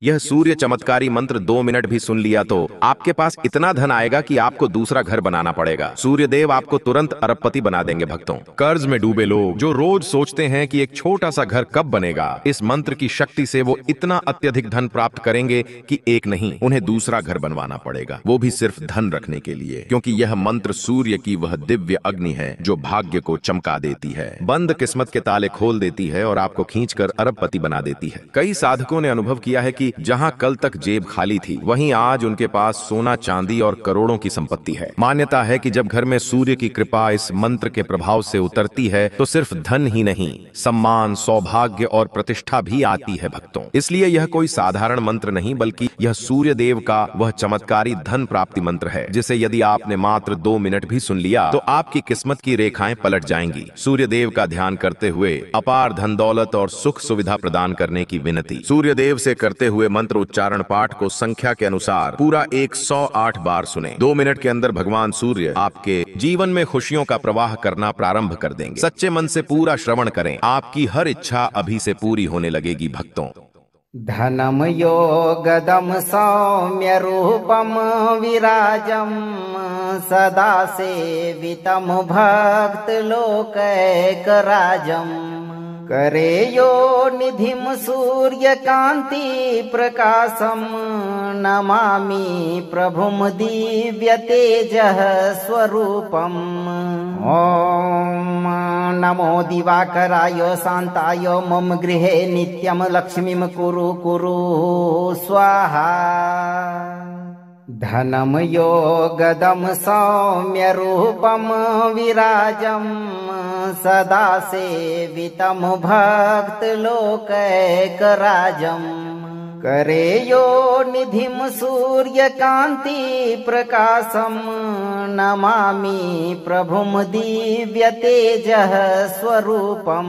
यह सूर्य चमत्कारी मंत्र 2 मिनट भी सुन लिया तो आपके पास इतना धन आएगा कि आपको दूसरा घर बनाना पड़ेगा। सूर्य देव आपको तुरंत अरबपति बना देंगे। भक्तों, कर्ज में डूबे लोग जो रोज सोचते हैं कि एक छोटा सा घर कब बनेगा, इस मंत्र की शक्ति से वो इतना अत्यधिक धन प्राप्त करेंगे कि एक नहीं, उन्हें दूसरा घर बनवाना पड़ेगा, वो भी सिर्फ धन रखने के लिए, क्योंकि यह मंत्र सूर्य की वह दिव्य अग्नि है जो भाग्य को चमका देती है, बंद किस्मत के ताले खोल देती है और आपको खींचकर अरबपति बना देती है। कई साधकों ने अनुभव किया है कि जहां कल तक जेब खाली थी, वहीं आज उनके पास सोना चांदी और करोड़ों की संपत्ति है। मान्यता है कि जब घर में सूर्य की कृपा इस मंत्र के प्रभाव से उतरती है तो सिर्फ धन ही नहीं, सम्मान, सौभाग्य और प्रतिष्ठा भी आती है। भक्तों, इसलिए यह कोई साधारण मंत्र नहीं, बल्कि यह सूर्य देव का वह चमत्कारी धन प्राप्ति मंत्र है, जिसे यदि आपने मात्र 2 मिनट भी सुन लिया तो आपकी किस्मत की रेखाएं पलट जाएंगी। सूर्य देव का ध्यान करते हुए अपार धन दौलत और सुख सुविधा प्रदान करने की विनती। सूर्य देव से करते हुए मंत्र उच्चारण पाठ को संख्या के अनुसार पूरा 108 बार सुने। 2 मिनट के अंदर भगवान सूर्य आपके जीवन में खुशियों का प्रवाह करना प्रारंभ कर देंगे। सच्चे मन से पूरा श्रवण करें, आपकी हर इच्छा अभी से पूरी होने लगेगी। भक्तों, धनम योगदम सौम्य रूपम विराजम सदा सेवितम भक्त लोकैकराजम करे यो निधिम सूर्य कांति प्रकाशम नमामि प्रभुम दिव्य तेजः स्वरूपम। ओम नमो दिवाकराय शांताय मम गृहे नित्यम लक्ष्मीम कुरु कुरु स्वाहा। धनम योगदम सौम्य रूपम विराजम सदा सेवितम भक्त लोकैकराजम करे यो निधिम सूर्य कांति प्रकाशम नमामि प्रभुम दिव्य तेजः स्वरूपम।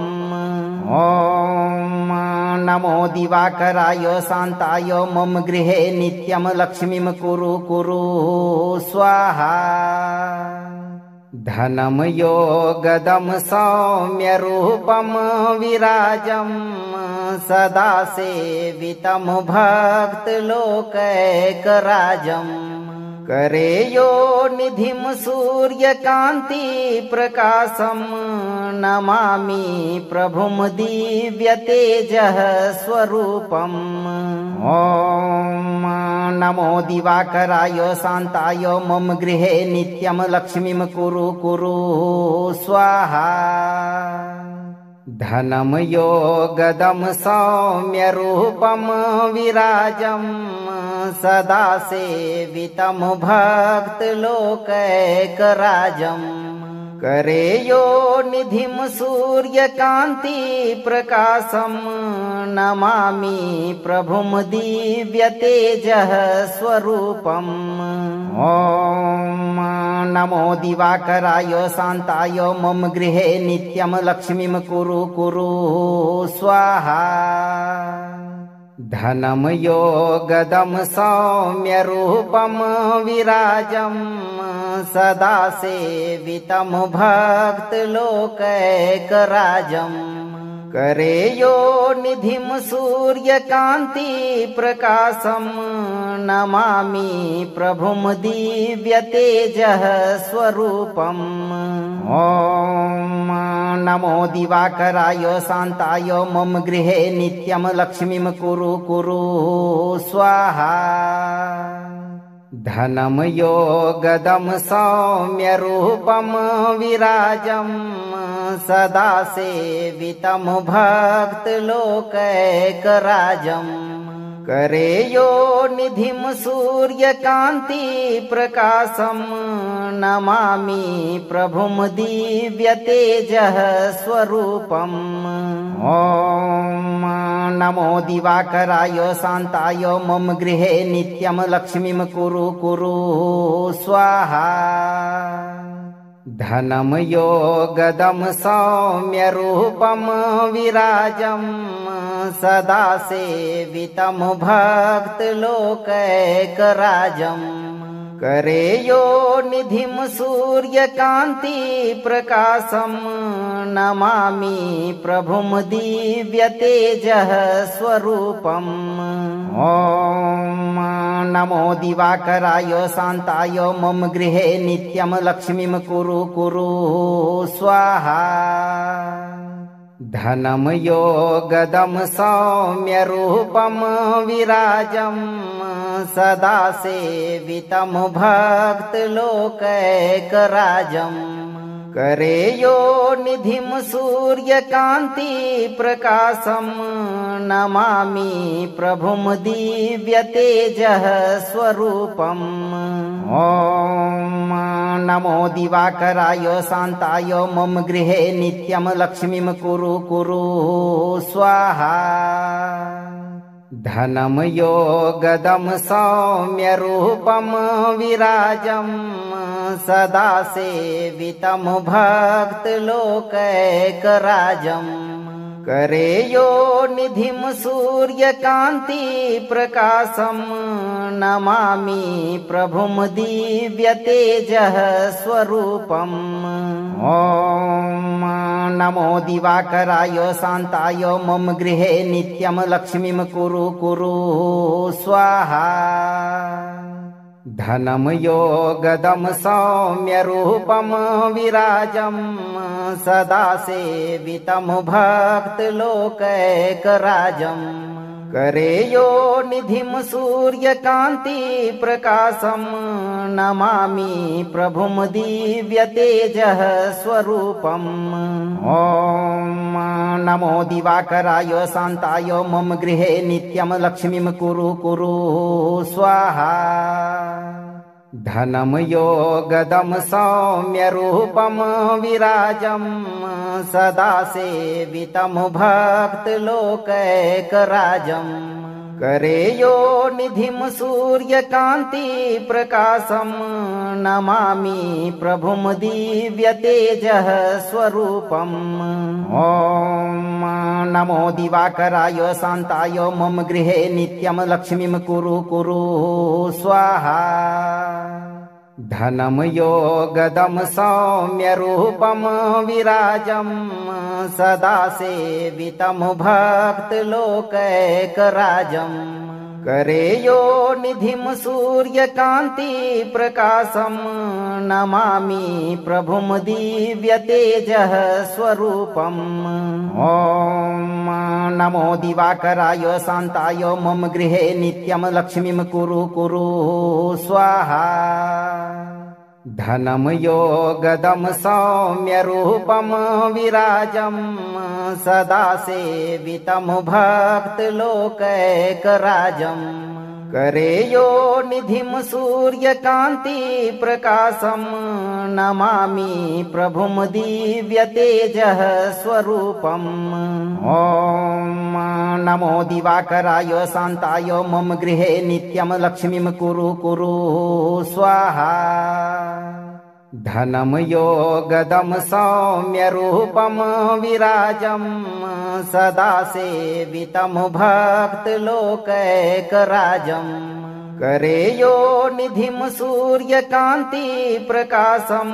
ओम नमो दिवाकराय शांताय मम गृहे नित्यम लक्ष्मीम कुरु कुरु स्वाहा। धनम योगदम सौम्य रूपम विराजम सदा सेवितम भक्त लोकैकराजम करे यो निधिम सूर्य कांति प्रकाशम नमामि प्रभुम दिव्य तेजः स्वरूपम। ओम नमो दिवाकराय शांताय मम गृहे नित्यम लक्ष्मीम कुरु कुरु स्वाहा। धनम योगदम सौम्य रूपम विराजम सदा सेवितम भक्त लोकैकराजम करे यो निधिम सूर्य कांति प्रकाशम नमामि प्रभुम दिव्य तेजः स्वरूपम। ओम नमो दिवाकराय शांताय मम गृहे नित्यम लक्ष्मीम कुरु कुरु स्वाहा। धनम योगदम सौम्य रूपम विराजम सदा सेवितम भक्त लोकैकराजम करे यो निधिम सूर्य कांति प्रकाशम नमामि प्रभुम दिव्य तेजः स्वरूपम। ओम नमो दिवाकराय शांताय मम गृहे नित्यम लक्ष्मीम कुरु कुरु स्वाहा। धनम योगदम सौम्य रूपम विराजम सदा सेवितम भक्त लोकैकराजम करे यो निधिम सूर्य कांति प्रकाशम नमामि प्रभुम दिव्य तेजः स्वरूपम। ओम नमो दिवाकराय शांताय मम गृहे नित्यम लक्ष्मीम कुरु कुरु स्वाहा। धनम योगदम सौम्य रूपम विराजम सदा सेवितम भक्त लोकैकराजम करे यो निधिं सूर्यकान्ति प्रकाशं नमामि प्रभुं दिव्यतेजः स्वरूपम् ॐ नमो दिवाकराय शान्ताय मम गृहे नित्यं लक्ष्मीं कुरु कुरु स्वाहा धनं योगदं सौम्यरूपं विराजं सदा सेवितं भक्तलोकैकराजम् करे यो निधिं सूर्यकान्ति प्रकाशं नमामि प्रभुं दिव्यतेजः स्वरूपम् ॐ नमो दिवाकराय शान्ताय मम गृहे नित्यं लक्ष्मीं कुरु कुरु स्वाहा धनं योगदं सौम्यरूपं विराजं सदा सेवितं भक्तलोकैकराजम् करे यो निधिं सूर्यकान्ति प्रकाशं नमामि प्रभुं दिव्यतेजः स्वरूपम् ॐ नमो दिवाकराय शान्ताय मम गृहे नित्यं लक्ष्मीं कुरु कुरु स्वाहा धनं योगदं सौम्यरूपं विराजं सदा सेवितं भक्तलोकैकराजम् करे यो निधिं सूर्यकान्ति प्रकाशं नमामि प्रभुं दिव्यतेजः स्वरूपम् ॐ नमो दिवाकराय शान्ताय मम गृहे नित्यं लक्ष्मीं कुरु कुरु स्वाहा धनं योगदं सौम्यरूपं विराजं सदा सेवितं भक्तलोकैकराजम् करे यो निधिं सूर्यकान्ति प्रकाशं नमामि प्रभुं दिव्यतेजः स्वरूपम् ॐ नमो दिवाकराय शान्ताय मम गृहे नित्यं लक्ष्मीं कुरु कुरु स्वाहा धनं योगदं सौम्यरूपं विराजं सदा सेवितं भक्तलोकैकराजम् करे यो निधिं सूर्यकान्ति प्रकाशं नमामि प्रभुं दिव्यतेजः स्वरूपम् ॐ नमो दिवाकराय शान्ताय मम गृहे नित्यं लक्ष्मीं कुरु कुरु स्वाहा धनं योगदं सौम्यरूपं विराजं सदा सेवितं भक्तलोकैकराजम् करे यो निधिं सूर्यकान्ति प्रकाशं नमामि प्रभुं दिव्यतेजः स्वरूपम् ॐ नमो दिवाकराय शान्ताय मम गृहे नित्यं लक्ष्मीं कुरु कुरु स्वाहा धनं योगदं सौम्यरूपं विराजं सदा सेवितं भक्तलोकैकराजम् करे यो निधिं सूर्यकान्ति प्रकाशं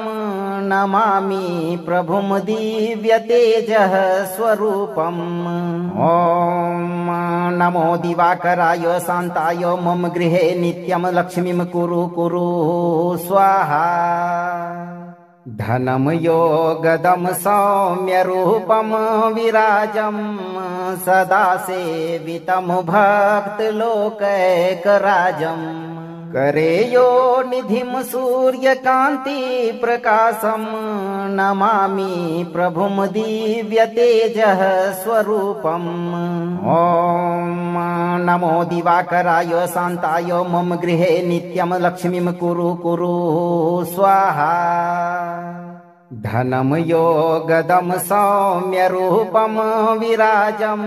नमामि प्रभुं दिव्यतेजः स्वरूपम् ॐ नमो दिवाकराय शान्ताय मम गृहे नित्यं लक्ष्मीं कुरु कुरु स्वाहा धनं योगदं सौम्यरूपं विराजं सदा सेवितं भक्तलोकैकराजम् करे यो निधिं सूर्यकान्ति प्रकाशं नमामि प्रभुं दिव्यतेजः स्वरूपम् ॐ नमो दिवाकराय शान्ताय मम गृहे नित्यं लक्ष्मीं कुरु कुरु स्वाहा धनं योगदं सौम्यरूपं विराजं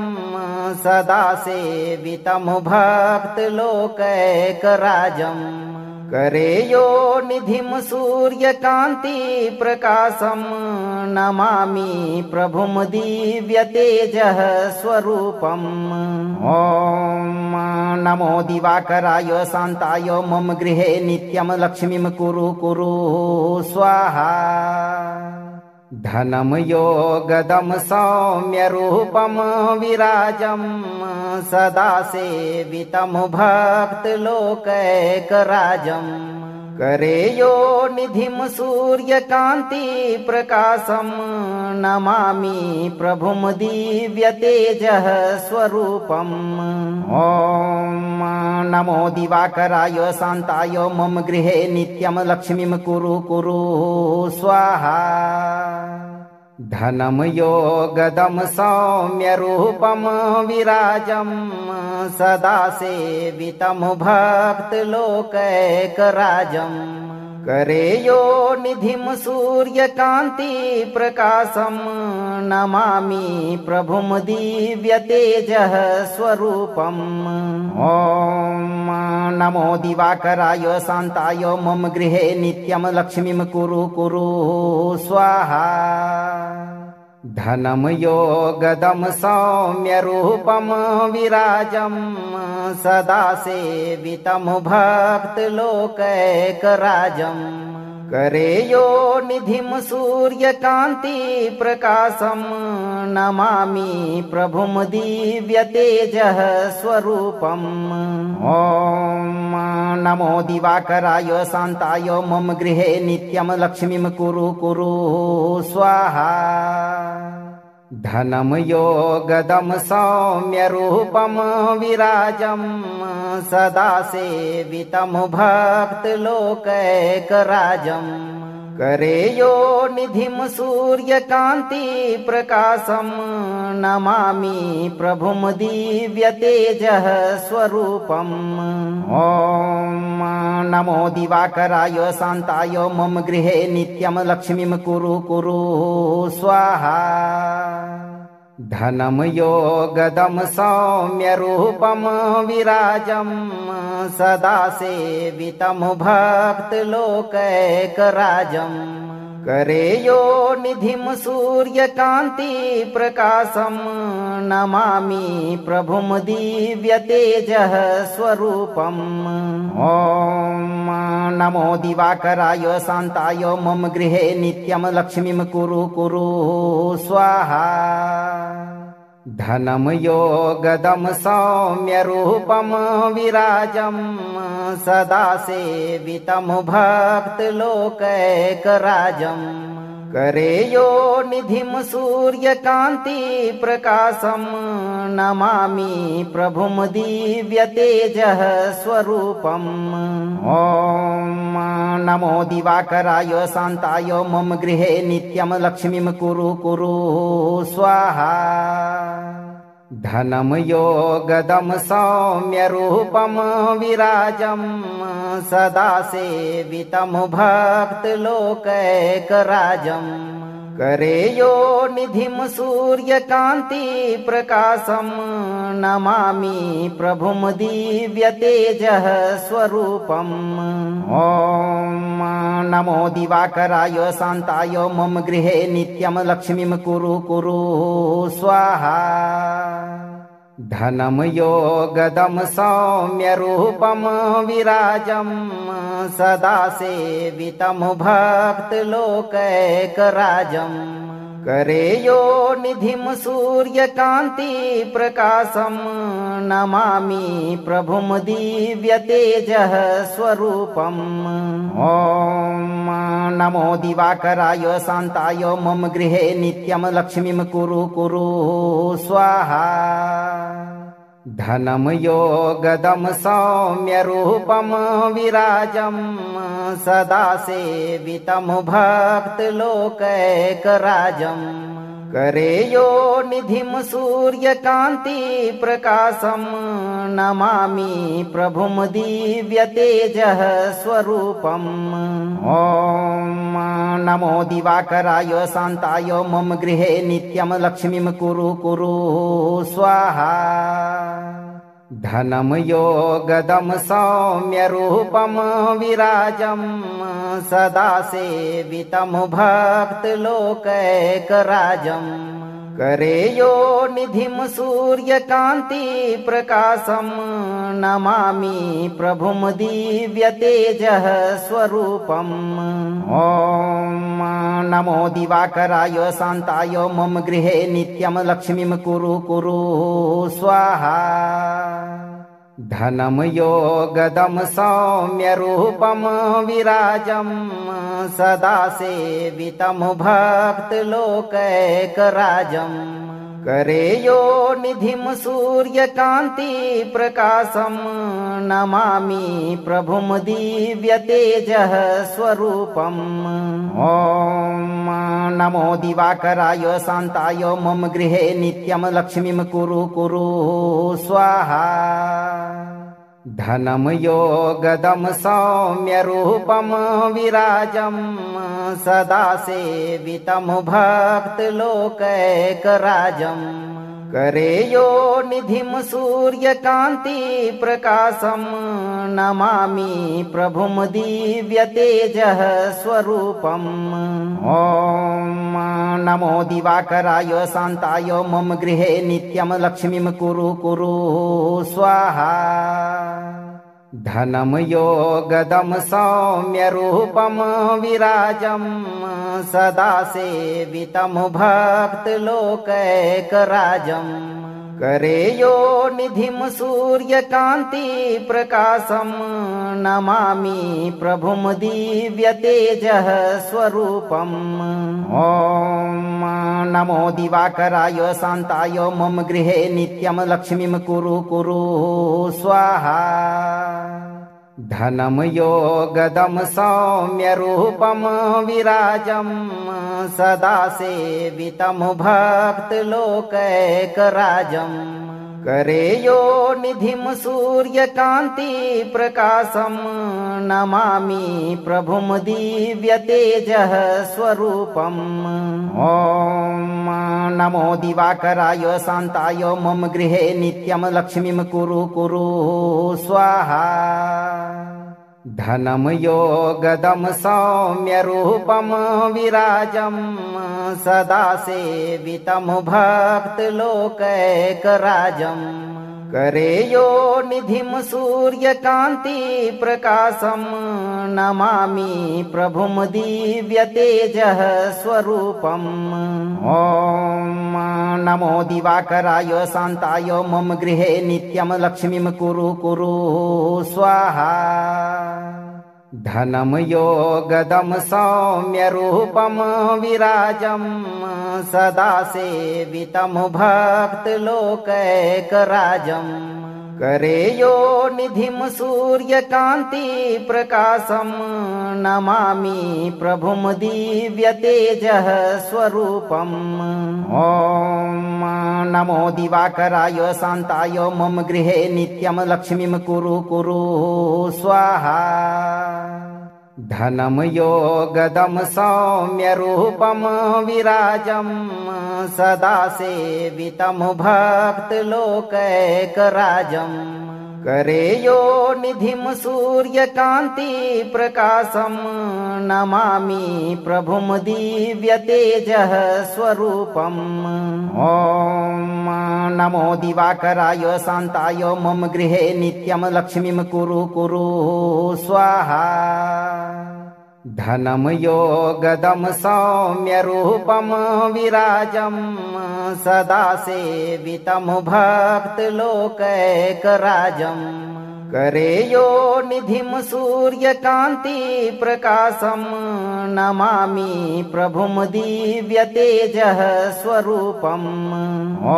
सदा सेवितं भक्तलोकैकराजम् करेयो निधिं सूर्यकान्ति प्रकाशं नमामि प्रभुं दिव्यतेजः स्वरूपम् ॐ नमो दिवाकराय शान्ताय मम गृहे नित्यं लक्ष्मीं कुरु कुरु स्वाहा धनं योगदं सौम्यरूपं विराजं सदा सेवितं भक्तलोकैकराजम् करेयो निधिं सूर्यकान्ति प्रकाशं नमामि प्रभुं दिव्यतेजः स्वरूपम् ॐ नमो दिवाकराय शान्ताय मम गृहे नित्यं लक्ष्मीं कुरु कुरु स्वाहा धनं योगदं सौम्यरूपं विराजं सदा सेवितं भक्तलोकैकराजम् करेयो निधिं सूर्यकान्ति प्रकाशं नमामि प्रभुं दिव्यतेजः स्वरूपम् ॐ नमो दिवाकराय शान्ताय मम गृहे नित्यं लक्ष्मीं कुरु कुरु स्वाहा धनं योगदं सौम्यरूपं विराजं सदा सेवितं भक्तलोकैकराजम् करेयो निधिं सूर्यकान्ति प्रकाशं नमामि प्रभुं दिव्यतेजः स्वरूपम् ॐ नमो दिवाकराय शान्ताय मम गृहे नित्यं लक्ष्मीं कुरु कुरु स्वाहा धनं योगदं सौम्यरूपं विराजं सदा सेवितं भक्तलोकैकराजम् करेयो निधिं सूर्यकान्ति प्रकाशं नमामि प्रभुं दिव्यतेजः स्वरूपम् ॐ नमो दिवाकराय शान्ताय मम गृहे नित्यं लक्ष्मीं कुरु कुरु स्वाहा धनं योगदं सौम्यरूपं विराजं सदा सेवितं भक्तलोकैकराजम् करेयो निधिं सूर्यकान्ति प्रकाशं नमामि प्रभुं दिव्यतेजः स्वरूपम् ॐ नमो दिवाकराय शान्ताय मम गृहे नित्यं लक्ष्मीं कुरु कुरु स्वाहा धनं योगदं सौम्यरूपं विराजं सदा सेवितं भक्तलोकैकराजम् करेयो निधिं सूर्यकान्ति प्रकाशं नमामि प्रभुं दिव्यतेजः स्वरूपम् ॐ नमो दिवाकराय शान्ताय मम गृहे नित्यं लक्ष्मीं कुरु कुरु स्वाहा धनं योगदं सौम्यरूपं विराजं सदा सेवितं भक्तलोकैकराजम् करेयो निधिं सूर्यकान्ति प्रकाशं नमामि प्रभुं दिव्यतेजः स्वरूपम् ॐ नमो दिवाकराय शान्ताय मम गृहे नित्यं लक्ष्मीं कुरु कुरु स्वाहा धनं योगदं सौम्यरूपं विराजं सदा सेवितं भक्तलोकैकराजम् करेयो निधिं सूर्यकान्ति प्रकाशं नमामि प्रभुं दिव्यतेजः स्वरूपम् ॐ नमो दिवाकराय शान्ताय मम गृहे नित्यं लक्ष्मीं कुरु कुरु स्वाहा धनं योगदं सौम्यरूपं विराजं सदा सेवितं भक्तलोकैकराजम् करेयो निधिं सूर्यकान्ति प्रकाशं नमामि प्रभुं दिव्यतेजः स्वरूपम् ॐ नमो दिवाकराय शान्ताय मम गृहे नित्यं लक्ष्मीं कुरु कुरु स्वाहा धनं योगदं सौम्यरूपं विराजं सदा सेवितं भक्तलोकैकराजम् करे यो निधिं सूर्यकान्ति प्रकाशं नमामि प्रभुं दिव्यतेजः स्वरूपम् ॐ नमो दिवाकराय शान्ताय मम गृहे नित्यं लक्ष्मीं कुरु कुरु स्वाहा धनं योगदं सौम्यरूपं विराजं सदा सेवितं भक्तलोकैकराजम् करे यो निधिं सूर्यकान्ति प्रकाशं नमामि प्रभुं दिव्यतेजः स्वरूपम् ॐ नमो दिवाकराय शान्ताय मम गृहे नित्यं लक्ष्मीं कुरु कुरु स्वाहा धनं योगदं सौम्यरूपं विराजं सदा सेवितं भक्तलोकैकराजम् करे यो निधिं सूर्यकान्ति प्रकाशं नमामि प्रभुं दिव्यतेजः स्वरूपम् ॐ नमो दिवाकराय शान्ताय मम गृहे नित्यं लक्ष्मीं कुरु कुरु स्वाहा धनं योगदं सौम्यरूपं विराजं सदा सेवितं भक्तलोकैकराजम् करे यो निधिं सूर्यकान्ति प्रकाशं नमामि प्रभुं दिव्यतेजः स्वरूपम् ॐ नमो दिवाकराय शान्ताय मम गृहे नित्यं लक्ष्मीं कुरु कुरु स्वाहा धनं योगदं सौम्यरूपं विराजं सदा सेवितं भक्तलोकैकराजम् करे यो निधिं सूर्यकान्ति प्रकाशं नमामि प्रभुं दिव्यतेजः स्वरूपम् ॐ नमो दिवाकराय शान्ताय मम गृहे नित्यं लक्ष्मीं कुरु कुरु स्वाहा धनं योगदं सौम्यरूपं विराजं सदा सेवितं भक्तलोकैकराजम् करे यो निधिं सूर्यकान्ति प्रकाशं नमामि प्रभुं दिव्यतेजः स्वरूपम् ॐ नमो दिवाकराय शान्ताय मम गृहे नित्यं लक्ष्मीं कुरु कुरु स्वाहा धनं योगदं सौम्यरूपं विराजं सदा सेवितं भक्तलोकैकराजम् करे यो निधिं सूर्यकान्ति प्रकाशं नमामि प्रभुं दिव्यतेजः स्वरूपम् ॐ नमो दिवाकराय शान्ताय मम गृहे नित्यं लक्ष्मीं कुरु कुरु स्वाहा धनं योगदं सौम्यरूपं विराजं सदा सेवितं भक्तलोकैकराजम् करे यो निधिं सूर्यकान्ति प्रकाशं नमामि प्रभुं दिव्यतेजः स्वरूपम् ॐ नमो दिवाकराय शान्ताय मम गृहे नित्यं लक्ष्मीं कुरु कुरु स्वाहा धनं योगदं सौम्यरूपं विराजं सदा सेवितं भक्तलोकैकराजम् करे यो निधिं सूर्यकान्ति प्रकाशं नमामि प्रभुं दिव्यतेजः स्वरूपम् ॐ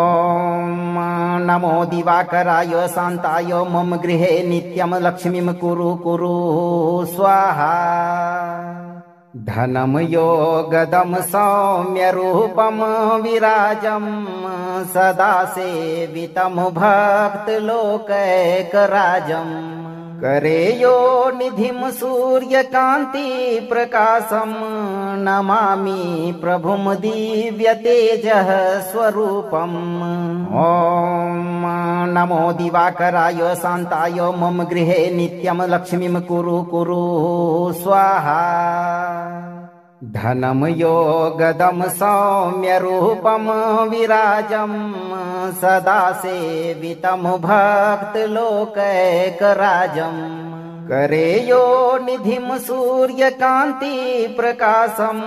नमो दिवाकराय शान्ताय मम गृहे नित्यं लक्ष्मीं कुरु कुरु स्वाहा धनं योगदं सौम्यरूपं विराजं सदा सेवितं भक्तलोकैकराजम् करेयो निधिं सूर्यकान्ति प्रकाशं नमामि प्रभुं दिव्यतेजः स्वरूपम् ॐ नमो दिवाकराय शान्ताय मम गृहे नित्यं लक्ष्मीं कुरु कुरु स्वाहा धनं योगदं सौम्यरूपं विराजं सदा सेवितं भक्तलोकैकराजम् करेयो निधिं सूर्यकान्ति प्रकाशं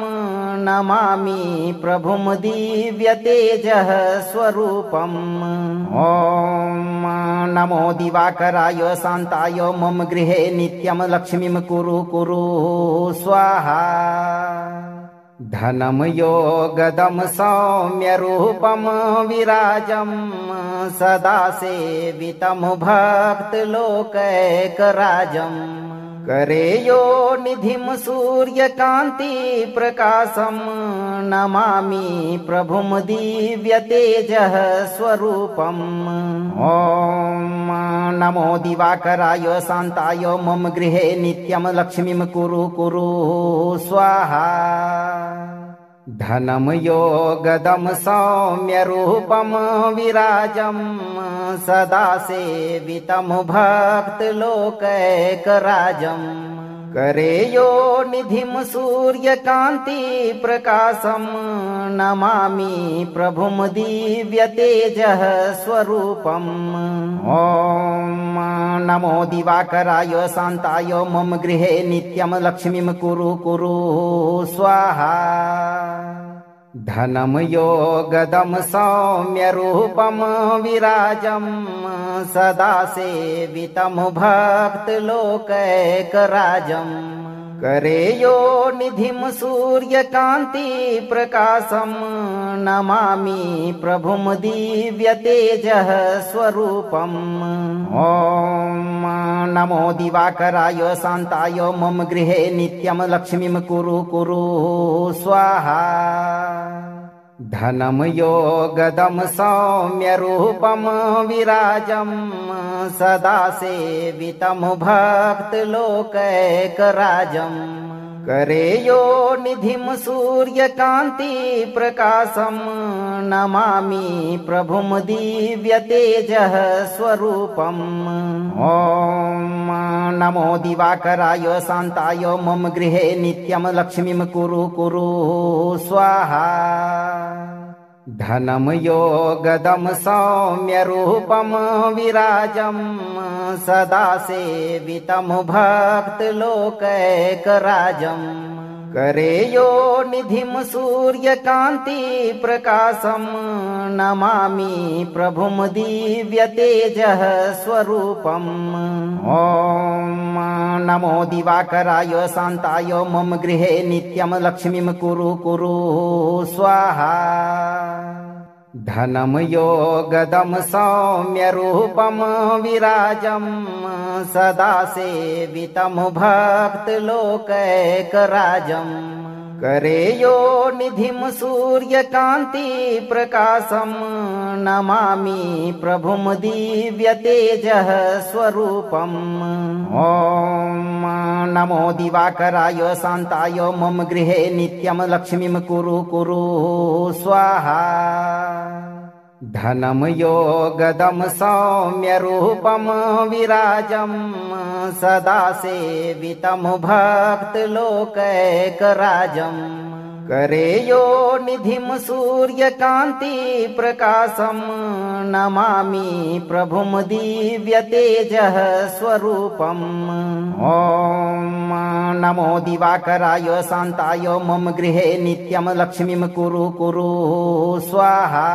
नमामि प्रभुं दिव्यतेजः स्वरूपम् ॐ नमो दिवाकराय शान्ताय मम गृहे नित्यं लक्ष्मीं कुरु कुरु स्वाहा धनं योगदं सौम्यरूपं विराजं सदा सेवितं भक्तलोकैकराजम् करेयो निधिं सूर्यकान्ति प्रकाशं नमामि प्रभुं दिव्यतेजः स्वरूपम् ॐ नमो दिवाकराय शान्ताय मम गृहे नित्यं लक्ष्मीं कुरु कुरु स्वाहा धनं योगदं सौम्यरूपं विराजं सदा सेवितं भक्तलोकैकराजम् करेयो निधिं सूर्यकान्ति प्रकाशं नमामि प्रभुं दिव्यतेजः स्वरूपम् ॐ नमो दिवाकराय शान्ताय मम गृहे नित्यं लक्ष्मीं कुरु कुरु स्वाहा धनं योगदं सौम्यरूपं विराजं सदा सेवितं भक्तलोकैकराजम् करेयो निधिं सूर्यकान्ति प्रकाशं नमामि प्रभुं दिव्यतेजः स्वरूपम् ॐ नमो दिवाकराय शान्ताय मम गृहे नित्यं लक्ष्मीं कुरु कुरु स्वाहा धनं योगदं सौम्यरूपं विराजं सदा सेवितं भक्तलोकैकराजम् करेयो निधिं सूर्यकान्ति प्रकाशं नमामि प्रभुं दिव्यतेजः स्वरूपम् ॐ नमो दिवाकराय शान्ताय मम गृहे नित्यं लक्ष्मीं कुरु कुरु स्वाहा धनं योगदं सौम्यरूपं विराजं सदा सेवितं भक्तलोकैकराजम् करेयो निधिं सूर्यकान्ति प्रकाशं नमामि प्रभुं दिव्यतेजः स्वरूपम् ॐ नमो दिवाकराय शान्ताय मम गृहे नित्यं लक्ष्मीं कुरु कुरु स्वाहा धनं योगदं सौम्यरूपं विराजं सदा सेवितं भक्तलोकैकराजम् करेयो निधिं सूर्यकान्ति प्रकाशं नमामि प्रभुं दिव्यतेजः स्वरूपम् ॐ नमो दिवाकराय शान्ताय मम गृहे नित्यं लक्ष्मीं कुरु कुरु स्वाहा धनं योगदं सौम्यरूपं विराजं सदा सेवितं भक्तलोकैकराजम् करेयो निधिं सूर्यकान्ति प्रकाशं नमामि प्रभुं दिव्यतेजः स्वरूपम् ॐ नमो दिवाकराय शान्ताय मम गृहे नित्यं लक्ष्मीं कुरु कुरु स्वाहा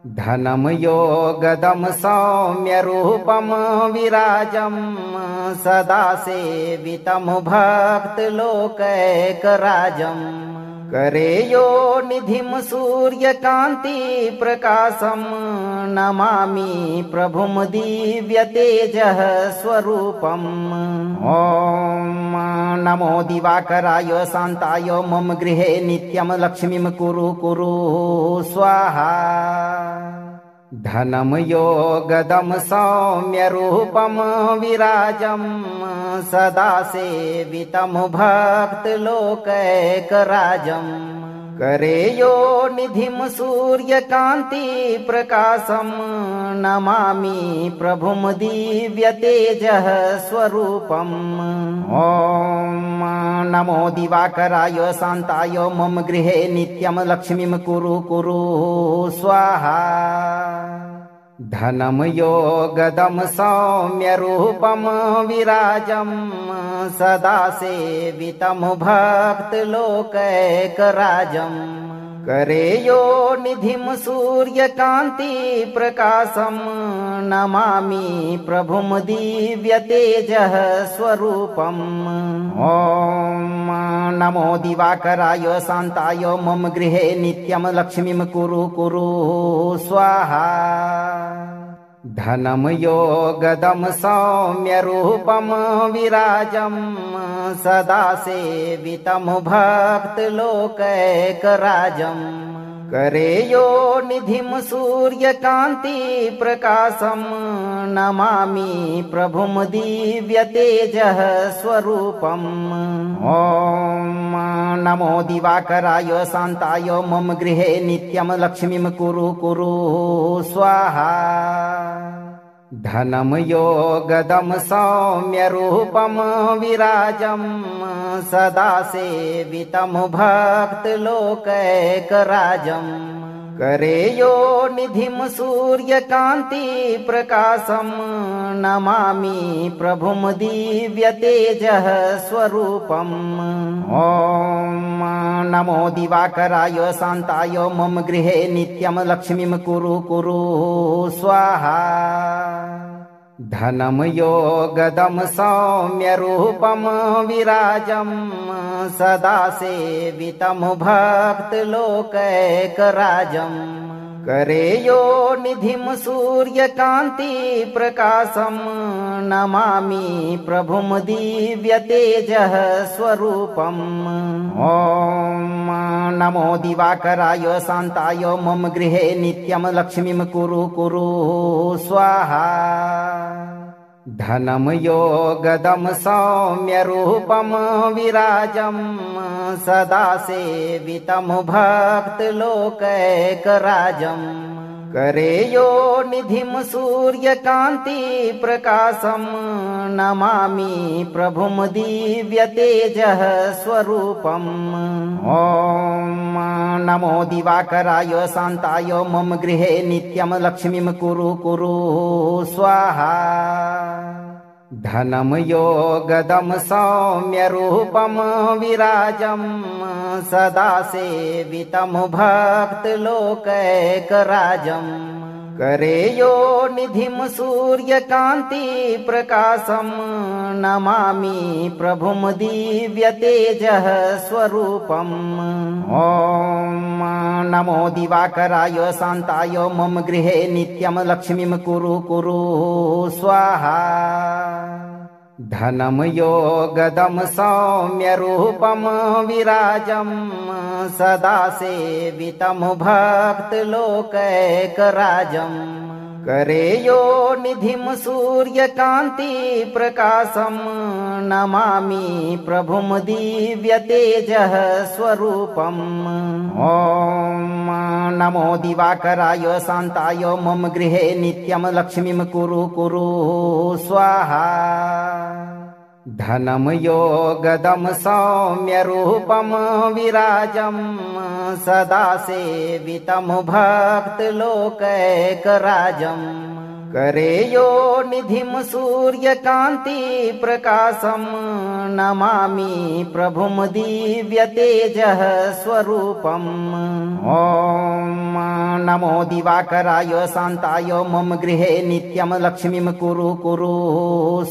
धनं योगदं सौम्यरूपं विराजं सदा सेवितं भक्तलोकैकराजम् करेयो निधिं सूर्यकान्ति प्रकाशं नमामि प्रभुं दिव्यतेजः स्वरूपम् ॐ नमो दिवाकराय शान्ताय मम गृहे नित्यं लक्ष्मीं कुरु कुरु स्वाहा धनं योगदं सौम्यरूपं विराजं सदा सेवितं भक्तलोकैकराजम् करे यो निधिं सूर्यकान्ति प्रकाशं नमामि प्रभुं दिव्यतेजः स्वरूपम् ॐ नमो दिवाकराय शान्ताय मम गृहे नित्यं लक्ष्मीं कुरु कुरु स्वाहा धनं योगदं सौम्यरूपं विराजं सदा सेवितं भक्तलोकैकराजम् करे यो निधिं सूर्यकान्ति प्रकाशं नमामि प्रभुं दिव्यतेजः स्वरूपम् ॐ नमो दिवाकराय शान्ताय मम गृहे नित्यं लक्ष्मीं कुरु कुरु स्वाहा धनं योगदं सौम्यरूपं विराजं सदा सेवितं भक्तलोकैकराजम् करे यो निधिं सूर्यकान्ति प्रकाशं नमामि प्रभुं दिव्यतेजः स्वरूपम् ॐ नमो दिवाकराय शान्ताय मम गृहे नित्यं लक्ष्मीं कुरु कुरु स्वाहा धनं योगदं सौम्यरूपं विराजं सदा सेवितं भक्तलोकैकराजम् करे यो निधिं सूर्यकान्ति प्रकाशं नमामि प्रभुं दिव्यतेजः स्वरूपम् ॐ नमो दिवाकराय शान्ताय मम गृहे नित्यं लक्ष्मीं कुरु कुरु स्वाहा धनं योगदं सौम्यरूपं विराजं सदा सेवितं भक्तलोकैकराजम् करे यो निधिं सूर्यकान्ति प्रकाशं नमामि प्रभुं दिव्यतेजः स्वरूपम् ॐ नमो दिवाकराय शान्ताय मम गृहे नित्यं लक्ष्मीं कुरु कुरु स्वाहा धनं योगदं सौम्यरूपं विराजं सदा सेवितं भक्तलोकैकराजम् करे यो निधिं सूर्यकान्ति प्रकाशं नमामि प्रभुं दिव्यतेजः स्वरूपम् ॐ नमो दिवाकराय शान्ताय मम गृहे नित्यं लक्ष्मीं कुरु कुरु स्वाहा धनं योगदं सौम्यरूपं विराजं सदा सेवितं भक्तलोकैकराजम् करे यो निधिं सूर्यकान्ति प्रकाशं नमामि प्रभुं दिव्यतेजः स्वरूपम् ॐ नमो दिवाकराय शान्ताय मम गृहे नित्यं लक्ष्मीं कुरु कुरु स्वाहा धनं योगदं सौम्यरूपं विराजं सदा सेवितं भक्तलोकैकराजम् करे यो निधिं सूर्यकान्ति प्रकाशं नमामि प्रभुं दिव्यतेजः स्वरूपम् ॐ नमो दिवाकराय शान्ताय मम गृहे नित्यं लक्ष्मीं कुरु कुरु स्वाहा धनं योगदं सौम्यरूपं विराजं सदा सेवितं भक्तलोकैकराजम् करे यो निधिं सूर्यकान्ति प्रकाशं नमामि प्रभुं दिव्यतेजः स्वरूपम् ॐ नमो दिवाकराय शान्ताय मम गृहे नित्यं लक्ष्मीं कुरु कुरु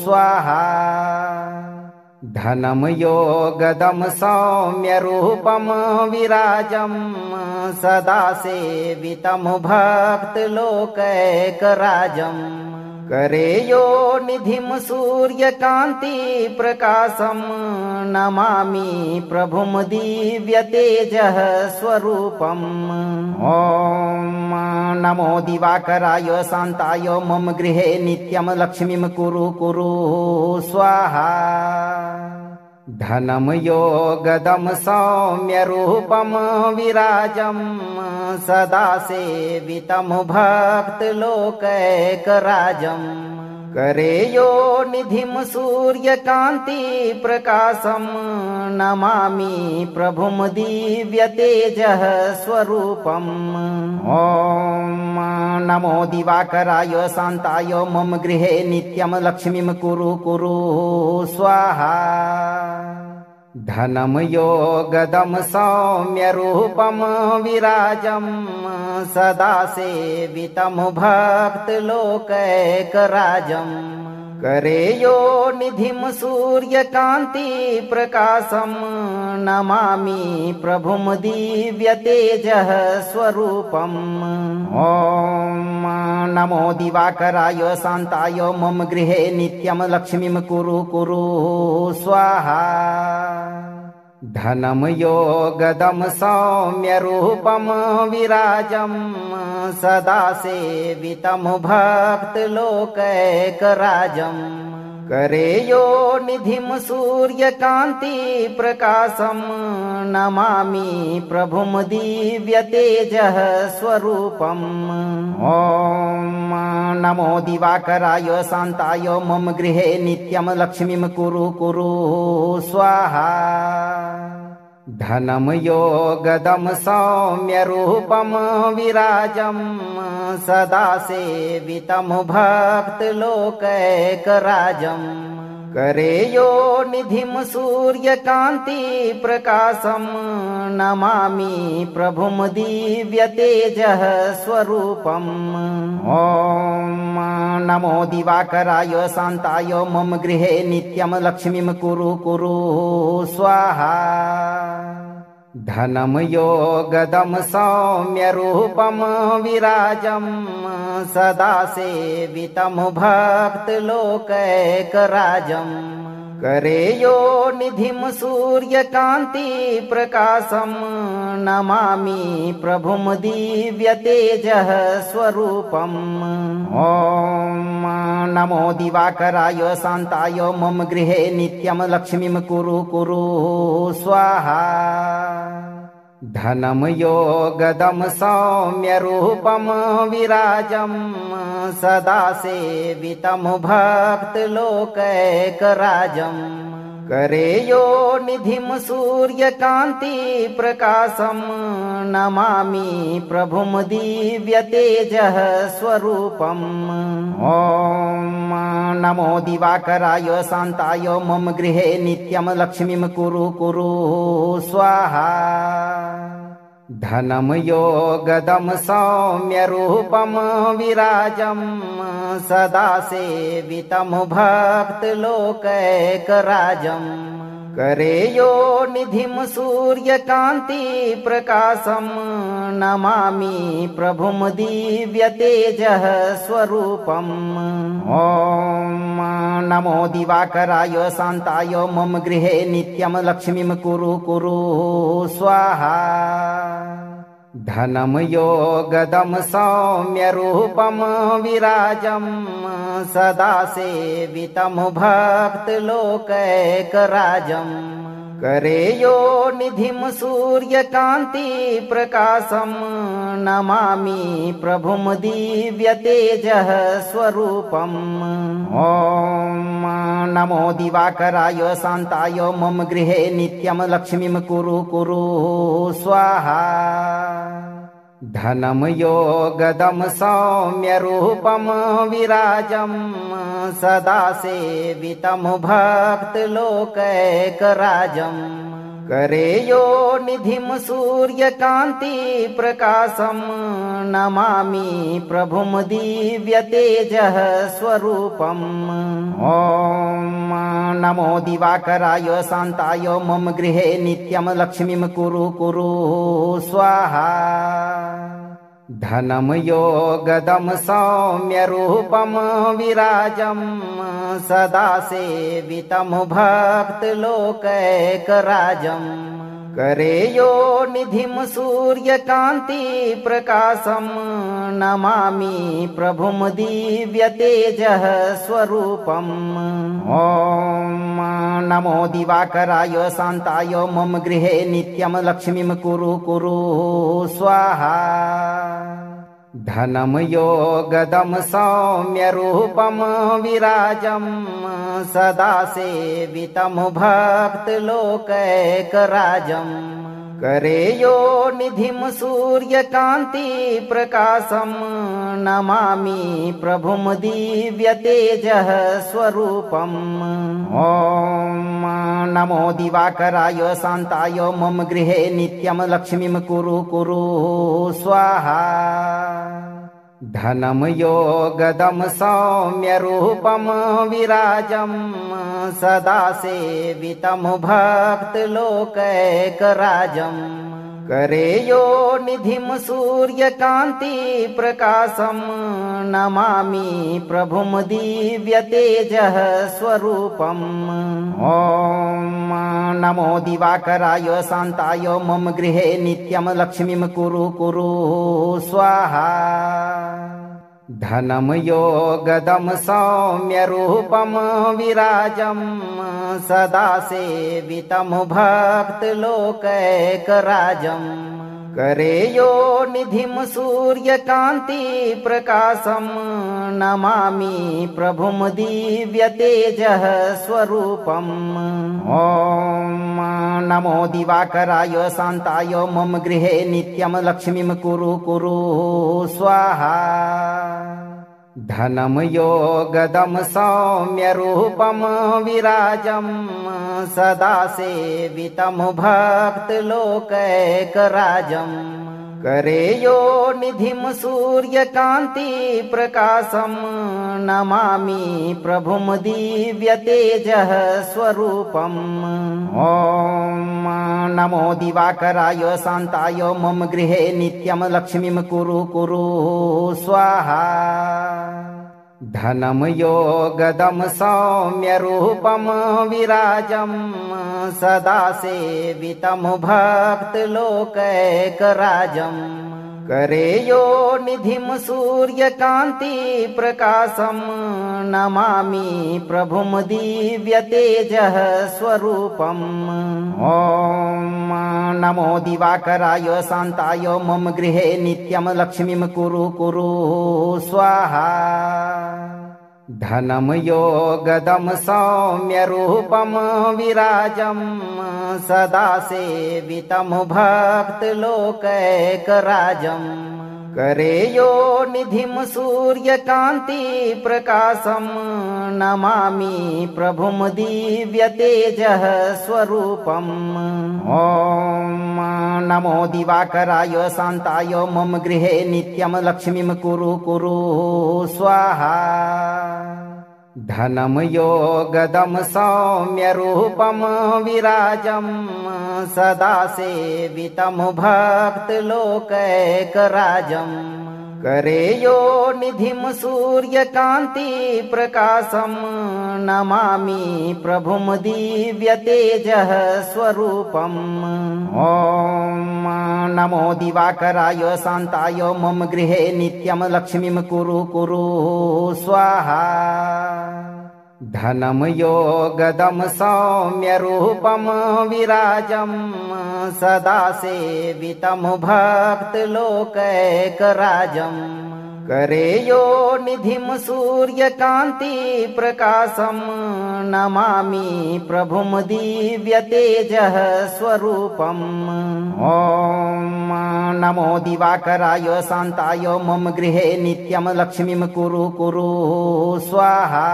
स्वाहा धनं योगदं सौम्यरूपं विराजं सदा सेवितं भक्तलोकैकराजम् करेयो निधिं सूर्यकान्ति प्रकाशं नमामि प्रभुं दिव्यतेजः स्वरूपम् ॐ नमो दिवाकराय शान्ताय मम गृहे नित्यं लक्ष्मीं कुरु कुरु स्वाहा धनं योगदं सौम्यरूपं विराजं सदा सेवितं भक्तलोकैकराजम् करेयो निधिं सूर्यकान्ति प्रकाशं नमामि प्रभुं दिव्यतेजः स्वरूपम् ॐ नमो दिवाकराय शान्ताय मम गृहे नित्यं लक्ष्मीं कुरु कुरु स्वाहा धनं योगदं सौम्यरूपं विराजं सदा सेवितं भक्तलोकैकराजम् करेयो निधिं सूर्यकान्ति प्रकाशं नमामि प्रभुं दिव्यतेजः स्वरूपम् ॐ नमो दिवाकराय शान्ताय मम गृहे नित्यं लक्ष्मीं कुरु कुरु स्वाहा धनं योगदं सौम्यरूपं विराजं सदा सेवितं भक्तलोकैकराजम् करेयो निधिं सूर्यकान्ति प्रकाशं नमामि प्रभुं दिव्यतेजः स्वरूपम् ॐ नमो दिवाकराय शान्ताय मम गृहे नित्यं लक्ष्मीं कुरु कुरु स्वाहा धनं योगदं सौम्यरूपं विराजं सदा सेवितं भक्तलोकैकराजम् करेयो निधिं सूर्यकान्ति प्रकाशं नमामि प्रभुं दिव्यतेजः स्वरूपम् ॐ नमो दिवाकराय शान्ताय मम गृहे नित्यं लक्ष्मीं कुरु कुरु स्वाहा धनं योगदं सौम्यरूपं विराजं सदा सेवितं भक्तलोकैकराजम् करेयो निधिं सूर्यकान्ति प्रकाशं नमामि प्रभुं दिव्यतेजः स्वरूपम् ॐ नमो दिवाकराय शान्ताय मम गृहे नित्यं लक्ष्मीं कुरु कुरु स्वाहा धनं योगदं सौम्यरूपं विराजं सदा सेवितं भक्तलोकैकराजम् करेयो निधिं सूर्यकान्ति प्रकाशं नमामि प्रभुं दिव्यतेजः स्वरूपम् ॐ नमो दिवाकराय शान्ताय मम गृहे नित्यं लक्ष्मीं कुरु कुरु स्वाहा धनं योगदं सौम्यरूपं विराजं सदा सेवितं भक्तलोकैकराजम् करेयो निधिं सूर्यकान्ति प्रकाशं नमामि प्रभुं दिव्यतेजः स्वरूपम् ॐ नमो दिवाकराय शान्ताय मम गृहे नित्यं लक्ष्मीं कुरु कुरु स्वाहा धनं योगदं सौम्यरूपं विराजं सदा सेवितं भक्तलोकैकराजम् करेयो निधिं सूर्यकान्ति प्रकाशं नमामि प्रभुं दिव्यतेजः स्वरूपम् ॐ नमो दिवाकराय शान्ताय मम गृहे नित्यं लक्ष्मीं कुरु कुरु स्वाहा धनं योगदं सौम्यरूपं विराजं सदा सेवितं भक्तलोकैकराजम् करेयो निधिं सूर्यकान्ति प्रकाशं नमामि प्रभुं दिव्यतेजः स्वरूपम् ॐ नमो दिवाकराय शान्ताय मम गृहे नित्यं लक्ष्मीं कुरु कुरु स्वाहा धनं योगदं सौम्यरूपं विराजं सदा सेवितं भक्तलोकैकराजं करे यो निधिं सूर्यकान्ति प्रकाशं नमामि प्रभुं दिव्यतेजः स्वरूपम् ॐ नमो दिवाकराय शान्ताय मम गृहे नित्यं लक्ष्मीं कुरु कुरु स्वाहा धनं योगदं सौम्यरूपं विराजं सदा सेवितं भक्तलोकैकराजं करे यो निधिं सूर्यकान्ति प्रकाशं नमामि प्रभुं दिव्यतेजः स्वरूपम् ॐ नमो दिवाकराय शान्ताय मम गृहे नित्यं लक्ष्मीं कुरु कुरु स्वाहा धनं योगदं सौम्यरूपं विराजं सदा सेवितं भक्तलोकैकराजं करे यो निधिं सूर्यकान्ति प्रकाशं नमामि प्रभुं दिव्यतेजः स्वरूपम् ॐ नमो दिवाकराय शान्ताय मम गृहे नित्यं लक्ष्मीं कुरु कुरु स्वाहा धनं योगदं सौम्यरूपं विराजं सदा सेवितं भक्तलोकैकराजं करे यो निधिं सूर्यकान्ति प्रकाशं नमामि प्रभुं दिव्यतेजः स्वरूपम् ॐ नमो दिवाकराय शान्ताय मम गृहे नित्यं लक्ष्मीं कुरु कुरु स्वाहा धनं योगदं सौम्यरूपं विराजं सदा सेवितं भक्तलोकैकराजं करे यो निधिं सूर्यकान्ति प्रकाशं नमामि प्रभुं दिव्यतेजः स्वरूपम् ॐ नमो दिवाकराय शान्ताय मम गृहे नित्यं लक्ष्मीं कुरु कुरु स्वाहा धनं योगदं सौम्यरूपं विराजं सदा सेवितं भक्तलोकैकराजं करे यो निधिं सूर्यकान्ति प्रकाशं नमामि प्रभुं दिव्यतेजः स्वरूपम् ॐ नमो दिवाकराय शान्ताय मम गृहे नित्यं लक्ष्मीं कुरु कुरु स्वाहा धनं योगदं सौम्यरूपं विराजं सदा सेवितं भक्तलोकैकराजं करे यो निधिं सूर्यकान्ति प्रकाशं नमामि प्रभुं दिव्यतेजः स्वरूपम् ॐ नमो दिवाकराय शान्ताय मम गृहे नित्यं लक्ष्मीं कुरु कुरु स्वाहा धनं योगदं सौम्यरूपं विराजं सदा सेवितं भक्तलोकैकराजं करे यो निधिं सूर्यकान्ति प्रकाशं नमामि प्रभुं दिव्यतेजः स्वरूपम् ॐ नमो दिवाकराय शान्ताय मम गृहे नित्यं लक्ष्मीं कुरु कुरु स्वाहा धनं योगदं सौम्यरूपं विराजं सदा सेवितं भक्तलोकैकराजं करे यो निधिं सूर्यकान्ति प्रकाशं नमामि प्रभुं दिव्यतेजः स्वरूपम् ॐ नमो दिवाकराय शान्ताय मम गृहे नित्यं लक्ष्मीं कुरु कुरु स्वाहा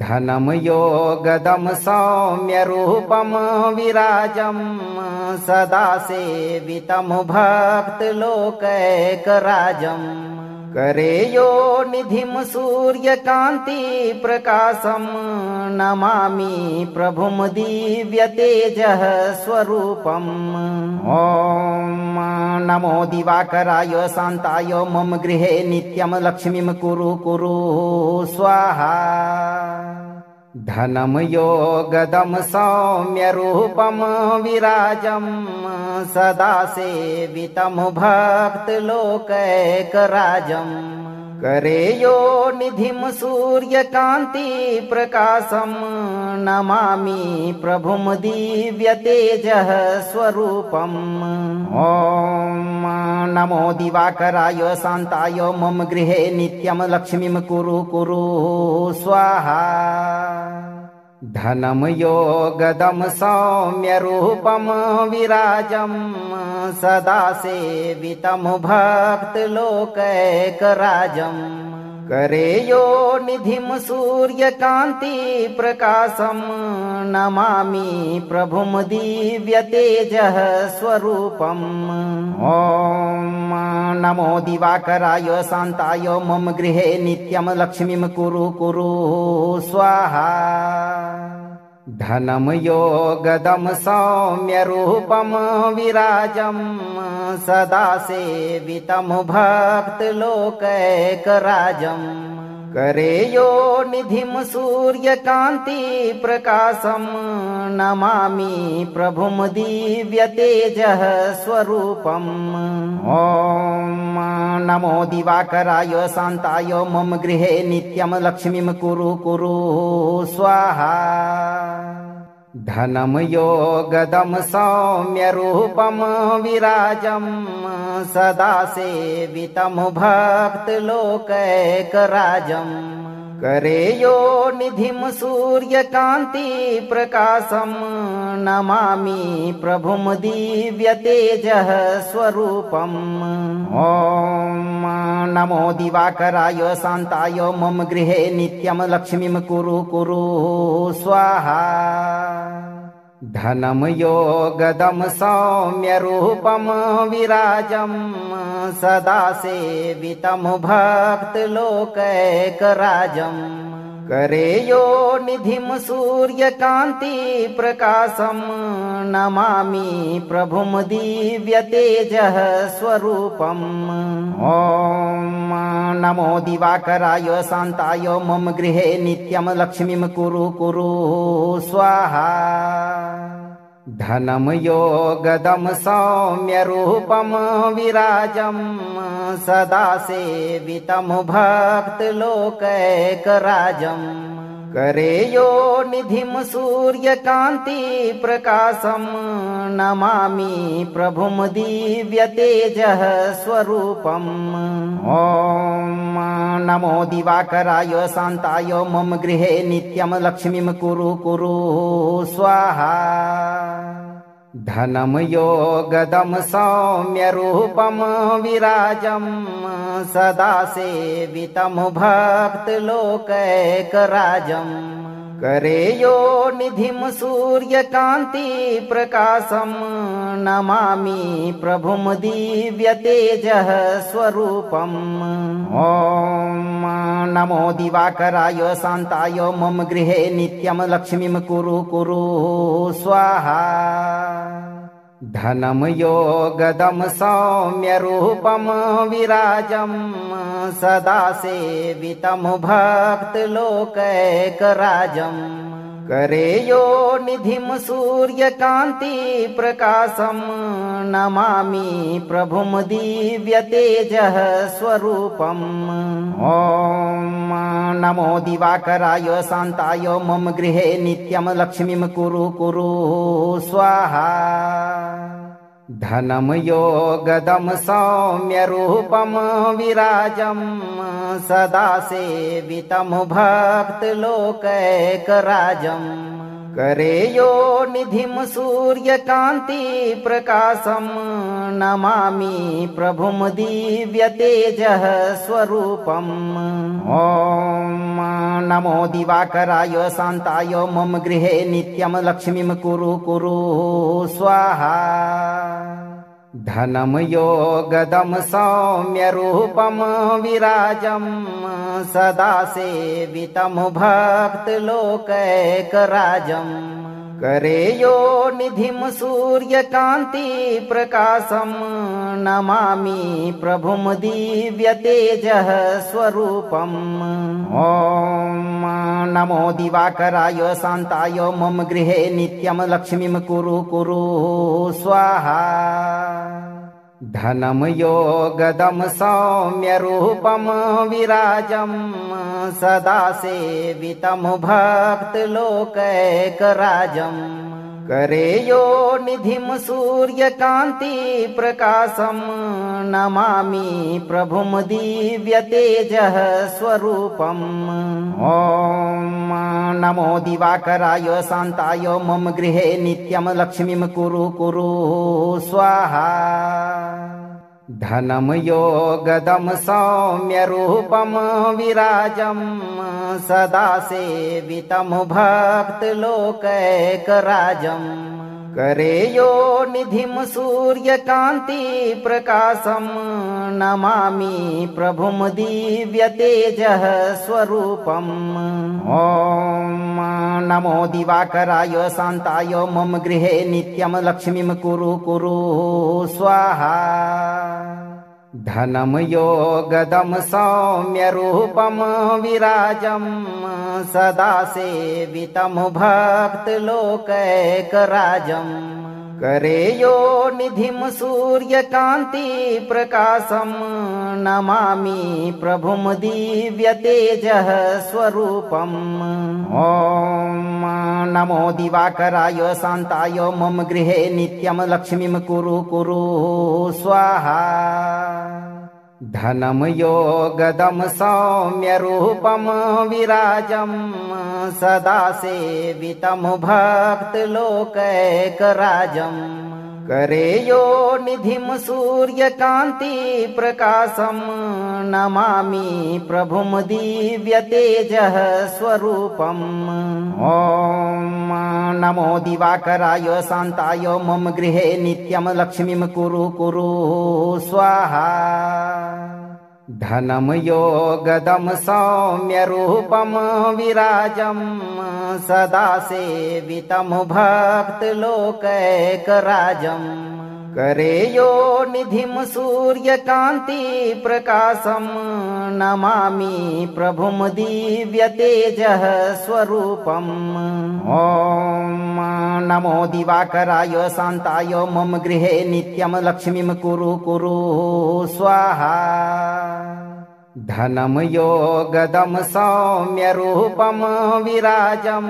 धनं योगदं सौम्यरूपं विराजं सदा सेवितं भक्तलोकैकराजं करे यो निधिं सूर्यकान्ति प्रकाशं नमामि प्रभुं दिव्यतेजः स्वरूपम् ॐ नमो दिवाकराय शान्ताय मम गृहे नित्यं लक्ष्मीं कुरु कुरु स्वाहा धनं योगदं सौम्यरूपं विराजं सदा सेवितं भक्तलोकैकराजम् करे यो निधिं सूर्यकान्ति प्रकाशं नमामि प्रभुं दिव्यतेजः स्वरूपम् ॐ नमो दिवाकराय शान्ताय मम गृहे नित्यं लक्ष्मीं कुरु कुरु स्वाहा धनं योगदं सौम्यरूपं विराजं सदा सेवितं भक्तलोकैकराजम् करे यो निधिं सूर्यकान्ति प्रकाशं नमामि प्रभुं दिव्यतेजः स्वरूपम् ॐ नमो दिवाकराय शान्ताय मम गृहे नित्यं लक्ष्मीं कुरु कुरु स्वाहा धनं योगदं सौम्यरूपं विराजं सदा सेवितं भक्तलोकैकराजम् करे यो निधिं सूर्यकान्ति प्रकाशं नमामि प्रभुं दिव्यतेजः स्वरूपम् ॐ नमो दिवाकराय शान्ताय मम गृहे नित्यं लक्ष्मीं कुरु कुरु स्वाहा धनं योगदं सौम्यरूपं विराजं सदा सेवितं भक्तलोकैकराजम् करे यो निधिं सूर्यकान्ति प्रकाशं नमामि प्रभुं दिव्यतेजः स्वरूपम् ॐ नमो दिवाकराय शान्ताय मम गृहे नित्यं लक्ष्मीं कुरु कुरु स्वाहा धनं योगदं सौम्यरूपं विराजं सदा सेवितं भक्तलोकैकराजम् करे यो निधिं सूर्यकान्ति प्रकाशं नमामि प्रभुं दिव्यतेजः स्वरूपम् ॐ नमो दिवाकराय शान्ताय मम गृहे नित्यं लक्ष्मीं कुरु कुरु स्वाहा धनं योगदं सौम्यरूपं विराजं सदा सेवितं भक्तलोकैकराजम् करे यो निधिं सूर्यकान्ति प्रकाशं नमामि प्रभुं दिव्यतेजः स्वरूपम् ॐ नमो दिवाकराय शान्ताय मम गृहे नित्यं लक्ष्मीं कुरु कुरु स्वाहा धनं योगदं सौम्यरूपं विराजं सदा सेवितं भक्तलोकैकराजम् करे यो निधिं सूर्यकान्ति प्रकाशं नमामि प्रभुं दिव्यतेजः स्वरूपम् ॐ नमो दिवाकराय शान्ताय मम गृहे नित्यं लक्ष्मीं कुरु कुरु स्वाहा धनं योगदं सौम्यरूपं विराजं सदा सेवितं भक्तलोकैकराजम् करे यो निधिं सूर्यकान्ति प्रकाशं नमामि प्रभुं दिव्यतेजः स्वरूपम् ॐ नमो दिवाकराय शान्ताय मम गृहे नित्यं लक्ष्मीं कुरु कुरु स्वाहा धनं योगदं सौम्यरूपं विराजं सदा सेवितं भक्तलोकैकराजम् करे यो निधिं सूर्यकान्ति प्रकाशं नमामि प्रभुं दिव्यतेजः स्वरूपम् ॐ नमो दिवाकराय शान्ताय मम गृहे नित्यं लक्ष्मीं कुरु कुरु स्वाहा धनं योगदं सौम्यरूपं विराजं सदा सेवितं भक्तलोकैकराजम् करे यो निधिं सूर्यकान्ति प्रकाशं नमामि प्रभुं दिव्यतेजः स्वरूपम् ॐ नमो दिवाकराय शान्ताय मम गृहे नित्यं लक्ष्मीं कुरु कुरु स्वाहा धनं योगदं सौम्यरूपं विराजं सदा सेवितं भक्तलोकैकराजम् करे यो निधिं सूर्यकान्ति प्रकाशं नमामि प्रभुं दिव्यतेजः स्वरूपम् ॐ नमो दिवाकराय शान्ताय मम गृहे नित्यं लक्ष्मीं कुरु कुरु स्वाहा धनं योगदं सौम्यरूपं विराजं सदा सेवितं भक्तलोकैकराजम् करे यो निधिं सूर्यकान्ति प्रकाशं नमामि प्रभुं दिव्यतेजः स्वरूपम् ॐ नमो दिवाकराय शान्ताय मम गृहे नित्यं लक्ष्मीं कुरु कुरु स्वाहा धनं योगदं सौम्यरूपं विराजं सदा सेवितं भक्तलोकैकराजम् करे यो निधिं सूर्यकान्ति प्रकाशं नमामि प्रभुं दिव्यतेजः स्वरूपम् ॐ नमो दिवाकराय शान्ताय मम गृहे नित्यं लक्ष्मीं कुरु कुरु स्वाहा धनं योगदं सौम्यरूपं विराजं सदा सेवितं भक्तलोकैकराजम् करे यो निधिं सूर्यकान्ति प्रकाशं नमामि प्रभुं दिव्यतेजः स्वरूपम् ॐ नमो दिवाकराय शान्ताय मम गृहे नित्यं लक्ष्मीं कुरु कुरु स्वाहा धनं योगदं सौम्यरूपं विराजं सदा सेवितं भक्तलोकैकराजम् करे यो निधिं सूर्यकान्ति प्रकाशं नमामि प्रभुं दिव्यतेजः स्वरूपम् ॐ नमो दिवाकराय शान्ताय मम गृहे नित्यं लक्ष्मीं कुरु कुरु स्वाहा धनं योगदं सौम्यरूपं विराजं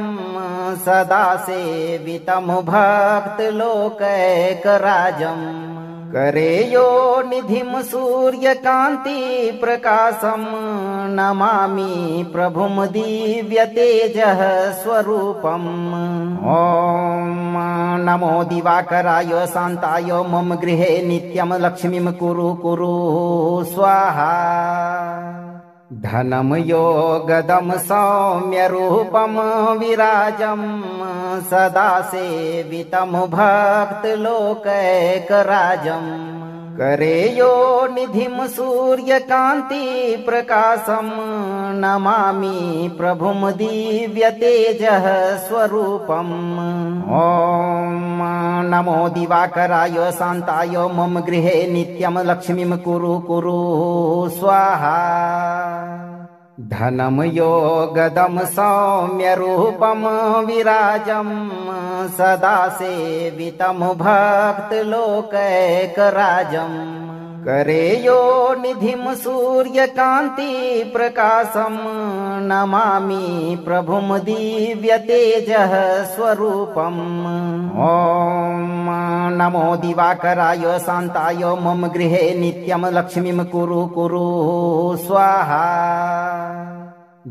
सदा सेवितं भक्तलोकैकराजम् करे यो निधिं सूर्यकान्ति प्रकाशं नमामि प्रभुं दिव्यतेजः स्वरूपम् ॐ नमो दिवाकराय शान्ताय मम गृहे नित्यं लक्ष्मीं कुरु कुरु स्वाहा धनं योगदं सौम्यरूपं विराजं सदा सेवितं भक्तलोकैकराजम् करे यो निधिं सूर्यकान्ति प्रकाशं नमामि प्रभुं दिव्यतेजः स्वरूपम् ॐ नमो दिवाकराय शान्ताय मम गृहे नित्यं लक्ष्मीं कुरु कुरु स्वाहा धनं योगदं सौम्यरूपं विराजं सदा सेवितं भक्तलोकैकराजम् करे यो निधिं सूर्यकान्ति प्रकाशं नमामि प्रभुं दिव्यतेजः स्वरूपम् ॐ नमो दिवाकराय शान्ताय मम गृहे नित्यं लक्ष्मीं कुरु कुरु स्वाहा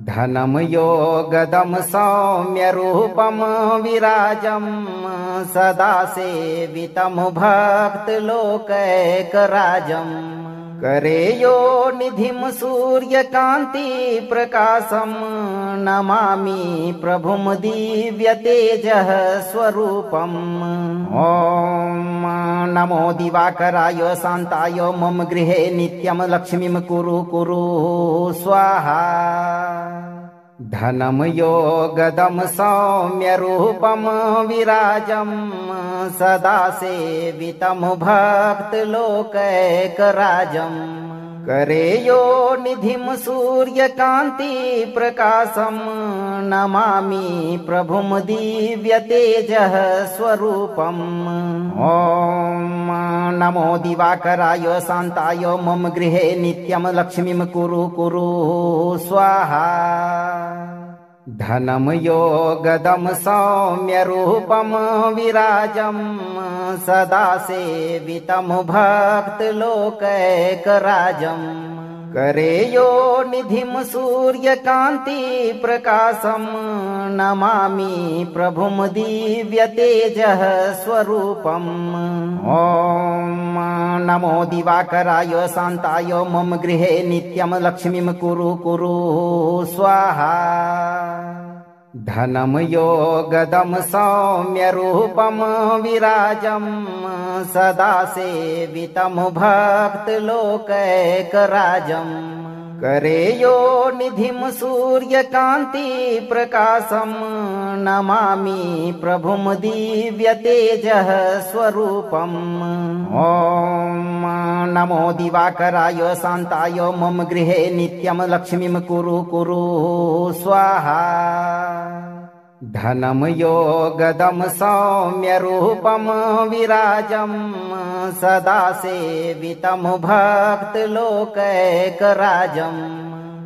धनं योगदं सौम्यरूपं विराजं सदा सेवितं भक्तलोकैकराजम् करे यो निधिं सूर्यकान्ति प्रकाशं नमामि प्रभुं दिव्यतेजः स्वरूपम् ॐ नमो दिवाकराय शान्ताय मम गृहे नित्यं लक्ष्मीं कुरु कुरु स्वाहा धनं योगदं सौम्यरूपं विराजं सदा सेवितं भक्तलोकैकराजम् करे यो निधिं सूर्यकान्ति प्रकाशं नमामि प्रभुं दिव्यतेजः स्वरूपम् ॐ नमो दिवाकराय शान्ताय मम गृहे नित्यं लक्ष्मीं कुरु कुरु स्वाहा धनं योगदं सौम्यरूपं विराजं सदा सेवितं भक्तलोकैकराजम् करे यो निधिं सूर्यकान्ति प्रकाशं नमामि प्रभुं दिव्यतेजः स्वरूपम् ॐ नमो दिवाकराय शान्ताय मम गृहे नित्यं लक्ष्मीं कुरु कुरु स्वाहा धनं योगदं सौम्यरूपं विराजं सदा सेवितं भक्तलोकैकराजम् करे यो निधिं सूर्यकान्ति प्रकाशं नमामि प्रभुं दिव्यतेजः स्वरूपम् ॐ नमो दिवाकराय शान्ताय मम गृहे नित्यं लक्ष्मीं कुरु कुरु स्वाहा धनं योगदं सौम्यरूपं विराजं सदा सेवितं भक्तलोकैकराजम्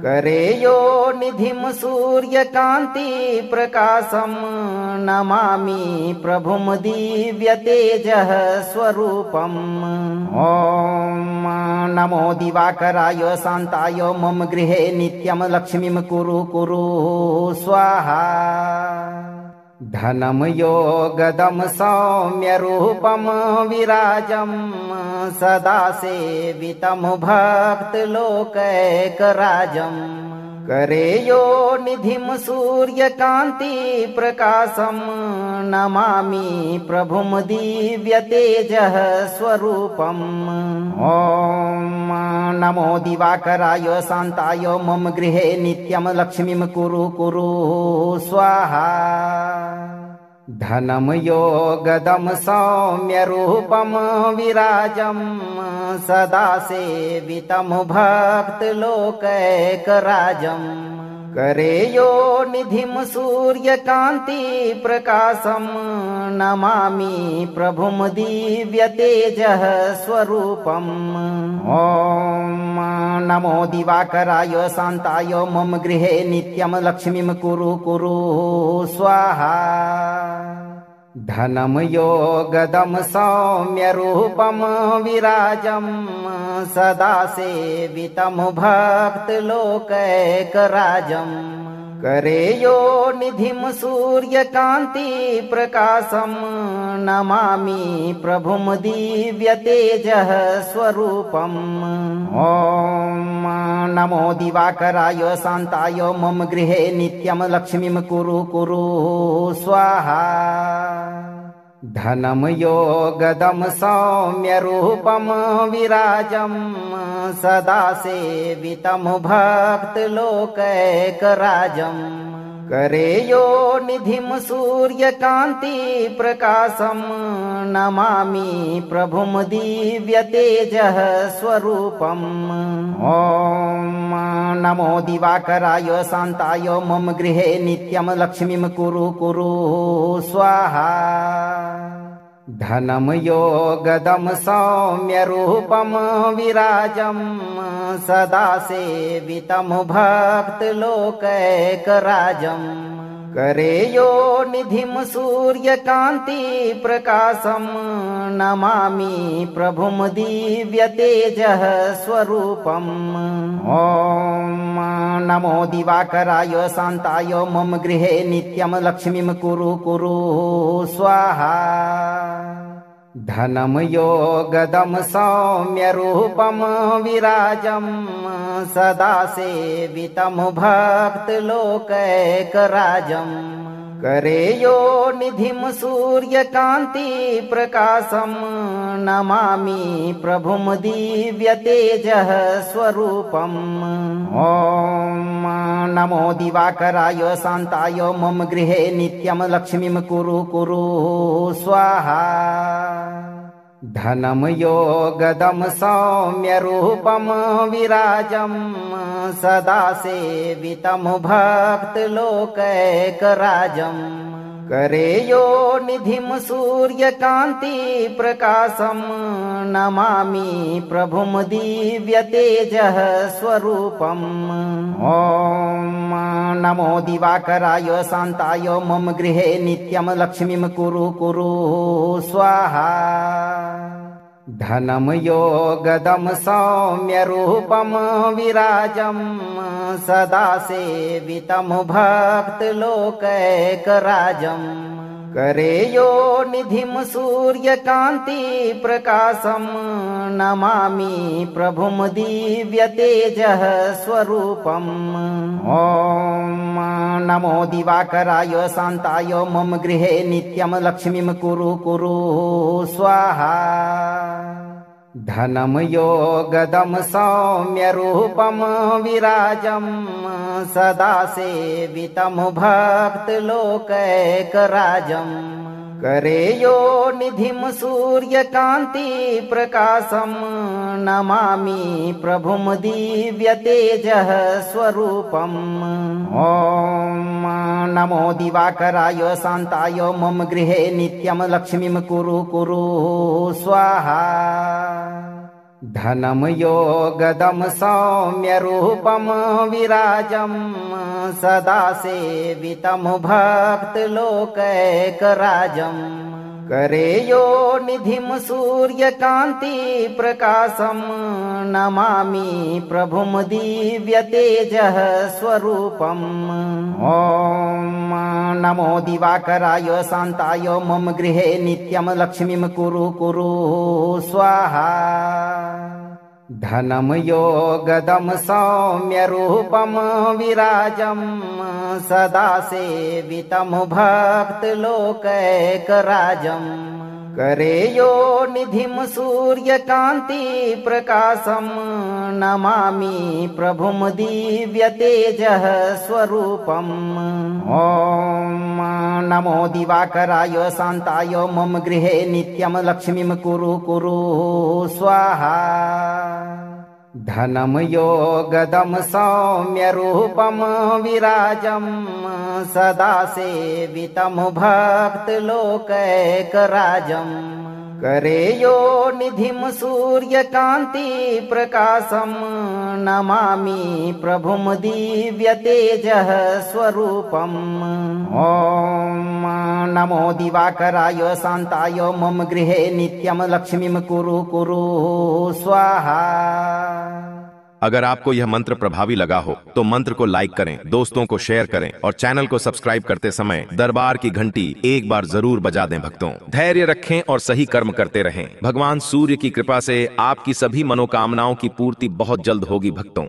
करे यो निधिं सूर्यकान्ति प्रकाशं नमामि प्रभुं दिव्यतेजः स्वरूपम् ॐ नमो दिवाकराय शान्ताय मम गृहे नित्यं लक्ष्मीं कुरु कुरु स्वाहा धनं योगदं सौम्यरूपं विराजं सदा सेवितं भक्तलोकैकराजम् करे यो निधिं सूर्यकान्ति प्रकाशं नमामि प्रभुं दिव्यतेजः स्वरूपम् ॐ नमो दिवाकराय शान्ताय मम गृहे नित्यं लक्ष्मीं कुरु कुरु स्वाहा धनं योगदं सौम्यरूपं विराजं सदा सेवितं भक्तलोकैकराजम् करे यो निधिं सूर्यकान्ति प्रकाशं नमामि प्रभुं दिव्यतेजः स्वरूपम् ॐ नमो दिवाकराय शान्ताय मम गृहे नित्यं लक्ष्मीं कुरु कुरु स्वाहा धनं योगदं सौम्यरूपं विराजं सदा सेवितं भक्तलोकैकराजम् करे यो निधिं सूर्यकान्ति प्रकाशं नमामि प्रभुं दिव्यतेजः स्वरूपम् ॐ नमो दिवाकराय शान्ताय मम गृहे नित्यं लक्ष्मीं कुरु कुरु स्वाहा धनं योगदं सौम्यरूपं विराजं सदा सेवितं भक्तलोकैकराजम् करे यो निधिं सूर्यकान्ति प्रकाशं नमामि प्रभुं दिव्यतेजः स्वरूपम् ॐ नमो दिवाकराय शान्ताय मम गृहे नित्यं लक्ष्मीं कुरु कुरु स्वाहा धनं योगदं सौम्यरूपं विराजं सदा सेवितं भक्तलोकैकराजम् करे यो निधिं सूर्यकान्ति प्रकाशं नमामि प्रभुं दिव्यतेजः स्वरूपम् ॐ नमो दिवाकराय शान्ताय मम गृहे नित्यं लक्ष्मीं कुरु कुरु स्वाहा धनं योगदं सौम्यरूपं विराजं सदा सेवितं भक्तलोकैकराजम् करे यो निधिं सूर्यकान्ति प्रकाशं नमामि प्रभुं दिव्यतेजः स्वरूपम् ॐ नमो दिवाकराय शान्ताय मम गृहे नित्यं लक्ष्मीं कुरु कुरु स्वाहा धनं योगदं सौम्यरूपं विराजं सदा सेवितं भक्तलोकैकराजम् करे यो निधिं सूर्यकान्ति प्रकाशं नमामि प्रभुं दिव्यतेजः स्वरूपम् ॐ नमो दिवाकराय शान्ताय मम गृहे नित्यं लक्ष्मीं कुरु कुरु स्वाहा धनं योगदं सौम्यरूपं विराजं सदा सेवितं भक्तलोकैकराजम् करे यो निधिं सूर्यकान्ति प्रकाशं नमामि प्रभुं दिव्यतेजः स्वरूपम् ॐ नमो दिवाकराय शान्ताय मम गृहे नित्यं लक्ष्मीं कुरु कुरु स्वाहा धनं योगदं सौम्यरूपं विराजं सदा सेवितं भक्तलोकैकराजम् करे यो निधिं सूर्यकान्ति प्रकाशं नमामि प्रभुं दिव्यतेजः स्वरूपम् ॐ नमो दिवाकराय शान्ताय मम गृहे नित्यं लक्ष्मीं कुरु कुरु स्वाहा धनं योगदं सौम्यरूपं विराजं सदा सेवितं भक्तलोकैकराजम् करे यो निधिं सूर्यकान्ति प्रकाशं नमामि प्रभुं दिव्यतेजः स्वरूपम् ॐ नमो दिवाकराय शान्ताय मम गृहे नित्यं लक्ष्मीं कुरु कुरु स्वाहा धनं योगदं सौम्यरूपं विराजं सदा सेवितं भक्तलोकैकराजम् करे यो निधिं सूर्यकान्ति प्रकाशं नमामि प्रभुं दिव्यतेजः स्वरूपम् ॐ नमो दिवाकराय शान्ताय मम गृहे नित्यं लक्ष्मीं कुरु कुरु स्वाहा धनं योगदं सौम्यरूपं विराजं सदा सेवितं भक्तलोकैकराजम् करे यो निधिं सूर्यकान्ति प्रकाशं नमामि प्रभुं दिव्यतेजः स्वरूपम् ॐ नमो दिवाकराय शान्ताय मम गृहे नित्यं लक्ष्मीं कुरु कुरु स्वाहा अगर आपको यह मंत्र प्रभावी लगा हो तो मंत्र को लाइक करें, दोस्तों को शेयर करें और चैनल को सब्सक्राइब करते समय दरबार की घंटी एक बार जरूर बजा दें। भक्तों, धैर्य रखें और सही कर्म करते रहें। भगवान सूर्य की कृपा से आपकी सभी मनोकामनाओं की पूर्ति बहुत जल्द होगी। भक्तों।